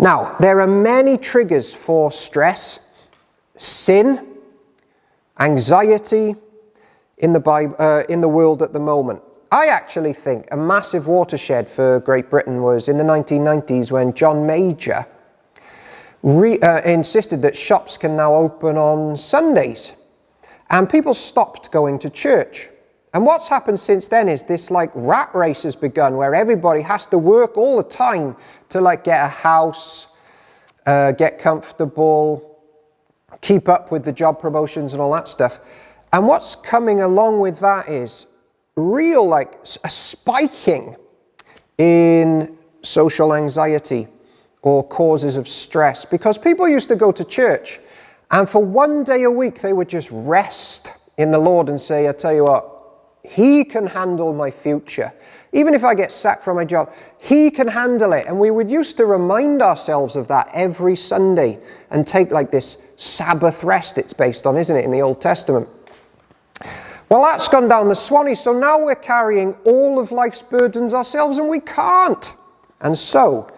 Now, there are many triggers for stress, sin, anxiety in the world at the moment. I actually think a massive watershed for Great Britain was in the 1990s when John Major insisted that shops can now open on Sundays. And people stopped going to church. And what's happened since then is this rat race has begun where everybody has to work all the time to get a house, get comfortable, keep up with the job promotions and all that stuff. And what's coming along with that is real a spiking in social anxiety or causes of stress, because people used to go to church and for one day a week they would just rest in the Lord and say, I tell you what, He can handle my future. Even if I get sacked from my job, He can handle it. And we would used to remind ourselves of that every Sunday and take this Sabbath rest it's based on, isn't it, in the Old Testament? Well, that's gone down the Swanee, so now we're carrying all of life's burdens ourselves, and we can't. And so,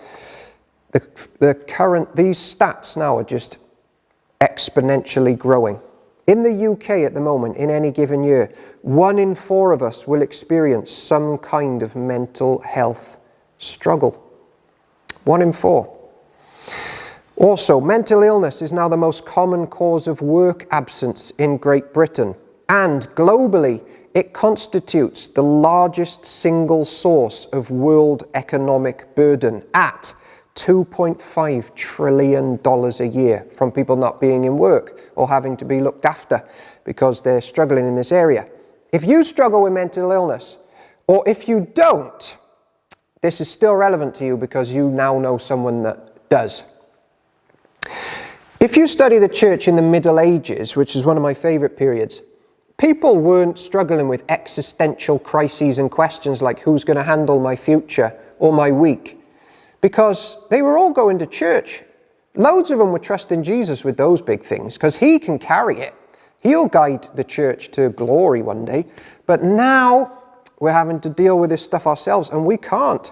these stats now are just exponentially growing. In the UK at the moment, in any given year, 1 in 4 of us will experience some kind of mental health struggle. 1 in 4. Also, mental illness is now the most common cause of work absence in Great Britain. And globally, it constitutes the largest single source of world economic burden at $2.5 trillion a year from people not being in work or having to be looked after because they're struggling in this area. If you struggle with mental illness, or if you don't, this is still relevant to you because you now know someone that does. If you study the church in the Middle Ages, which is one of my favorite periods, people weren't struggling with existential crises and questions like who's going to handle my future or my week, because they were all going to church. Loads of them were trusting Jesus with those big things because He can carry it. He'll guide the church to glory one day. But now we're having to deal with this stuff ourselves, and we can't.